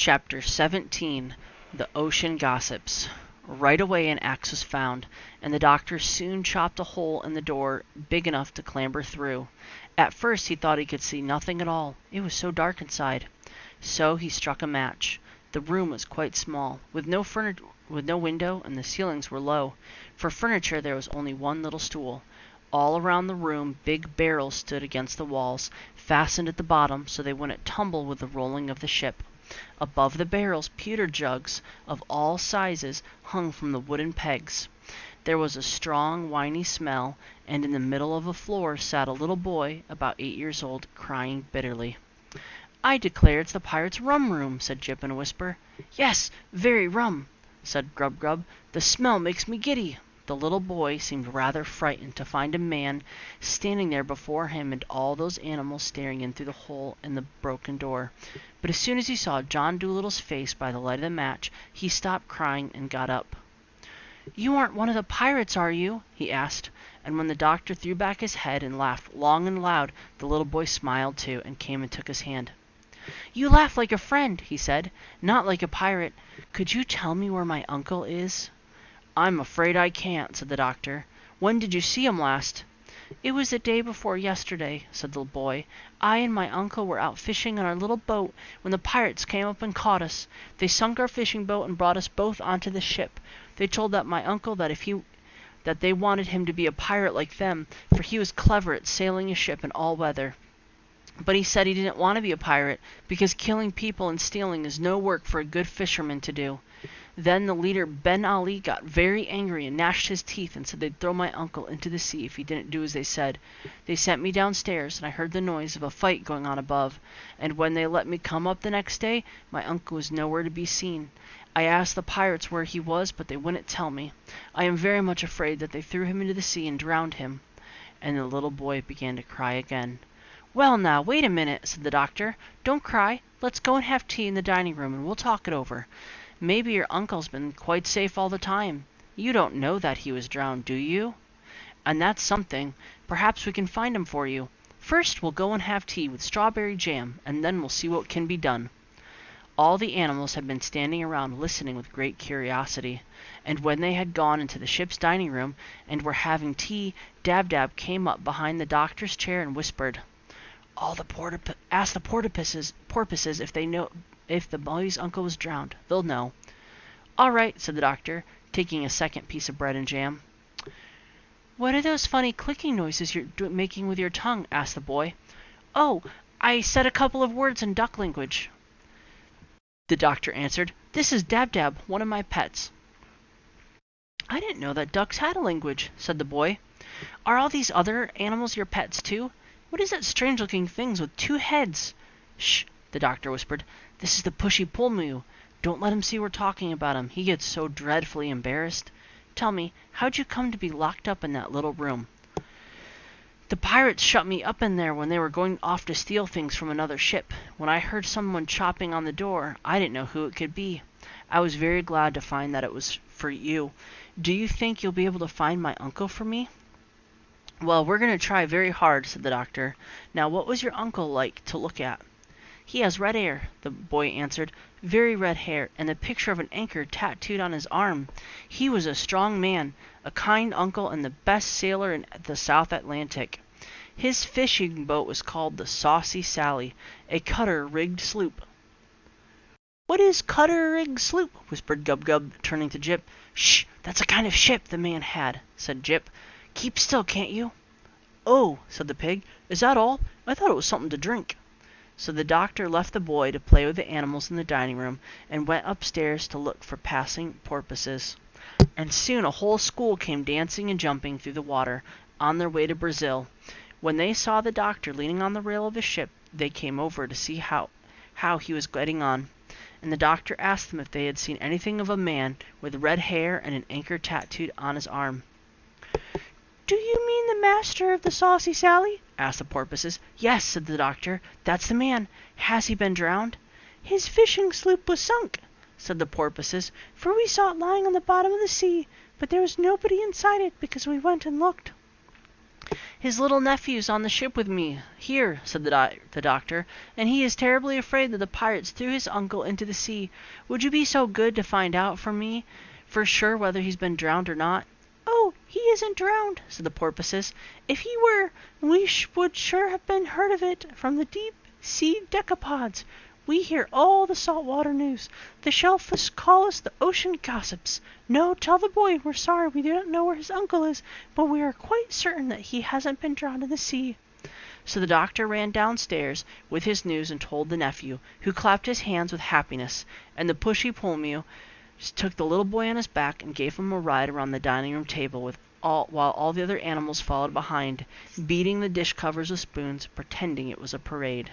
Chapter 17 The Ocean Gossips. Right away an axe was found, and the doctor soon chopped a hole in the door big enough to clamber through. At first he thought he could see nothing at all, it was so dark inside. So he struck a match. The room was quite small, with no window, and the ceilings were low. For furniture there was only one little stool. All around the room big barrels stood against the walls, fastened at the bottom so they wouldn't tumble with the rolling of the ship. Above the barrels pewter jugs of all sizes hung from the wooden pegs. There was a strong winey smell, and in the middle of the floor sat a little boy about 8 years old, crying bitterly. "I declare it's the pirates' rum room," said Jip in a whisper. "Yes, very rum," said Grub-Grub. "The smell makes me giddy." The little boy seemed rather frightened to find a man standing there before him and all those animals staring in through the hole in the broken door. But as soon as he saw John Dolittle's face by the light of the match, he stopped crying and got up. "You aren't one of the pirates, are you?" he asked, and when the doctor threw back his head and laughed long and loud, the little boy smiled too and came and took his hand. "You laugh like a friend," he said, "not like a pirate. Could you tell me where my uncle is?" "I'm afraid I can't," said the doctor. "When did you see him last?" "It was the day before yesterday," said the boy. "I and my uncle were out fishing in our little boat when the pirates came up and caught us. They sunk our fishing boat and brought us both onto the ship. They told my uncle that they wanted him to be a pirate like them, for he was clever at sailing a ship in all weather. But he said he didn't want to be a pirate, because killing people and stealing is no work for a good fisherman to do. Then the leader Ben Ali got very angry and gnashed his teeth and said they'd throw my uncle into the sea if he didn't do as they said. They sent me downstairs, and I heard the noise of a fight going on above, and when they let me come up the next day, my uncle was nowhere to be seen. I asked the pirates where he was, but they wouldn't tell me. I am very much afraid that they threw him into the sea and drowned him." And the little boy began to cry again. "Well now, wait a minute," said the doctor. "Don't cry. Let's go and have tea in the dining room, and we'll talk it over. Maybe your uncle's been quite safe all the time. You don't know that he was drowned, do you? And that's something. Perhaps we can find him for you. First we'll go and have tea with strawberry jam, and then we'll see what can be done." All the animals had been standing around listening with great curiosity, and when they had gone into the ship's dining room and were having tea, Dab-Dab came up behind the doctor's chair and whispered, "Ask the porpoises if the boy's uncle was drowned. They'll know." "All right," said the doctor, taking a second piece of bread and jam. "What are those funny clicking noises you're making with your tongue?" asked the boy. "Oh, I said a couple of words in duck language," the doctor answered. "This is Dab-Dab, one of my pets." "I didn't know that ducks had a language," said the boy. "Are all these other animals your pets too? What is that strange-looking thing with 2 heads?" "Shh," the doctor whispered. "This is the Pushy-Pullmoo. Don't let him see we're talking about him. He gets so dreadfully embarrassed. Tell me, how'd you come to be locked up in that little room?" "The pirates shut me up in there when they were going off to steal things from another ship. When I heard someone chopping on the door, I didn't know who it could be. I was very glad to find that it was for you. Do you think you'll be able to find my uncle for me?" "Well, we're going to try very hard," said the doctor. "Now, what was your uncle like to look at?" "He has red hair," the boy answered, "very red hair, and the picture of an anchor tattooed on his arm. He was a strong man, a kind uncle, and the best sailor in the South Atlantic. His fishing boat was called the Saucy Sally, a cutter-rigged sloop." "What is cutter-rigged sloop?" whispered Gub-Gub, turning to Jip. "Shh! That's a kind of ship the man had," said Jip. "Keep still, can't you?" "Oh," said the pig. "Is that all? I thought it was something to drink." So the doctor left the boy to play with the animals in the dining room, and went upstairs to look for passing porpoises. And soon a whole school came dancing and jumping through the water, on their way to Brazil. When they saw the doctor leaning on the rail of his ship, they came over to see how he was getting on. And the doctor asked them if they had seen anything of a man with red hair and an anchor tattooed on his arm. "Do you mean the master of the Saucy Sally?" asked the porpoises. "Yes," said the doctor, "that's the man. Has he been drowned?" "His fishing sloop was sunk," said the porpoises, "for we saw it lying on the bottom of the sea, but there was nobody inside it because we went and looked." "His little nephew's on the ship with me, here," said the doctor, "and he is terribly afraid that the pirates threw his uncle into the sea. Would you be so good to find out for me for sure whether he's been drowned or not?" "Oh, he isn't drowned," said the porpoises. "If he were, we would sure have heard of it from the deep sea decapods. We hear all the saltwater news. The shellfish call us the ocean gossips. No, tell the boy we're sorry we do not know where his uncle is, but we are quite certain that he hasn't been drowned in the sea." So the doctor ran downstairs with his news and told the nephew, who clapped his hands with happiness, and the pushy Pulmew took the little boy on his back and gave him a ride around the dining room table while all the other animals followed behind, beating the dish covers with spoons, pretending it was a parade.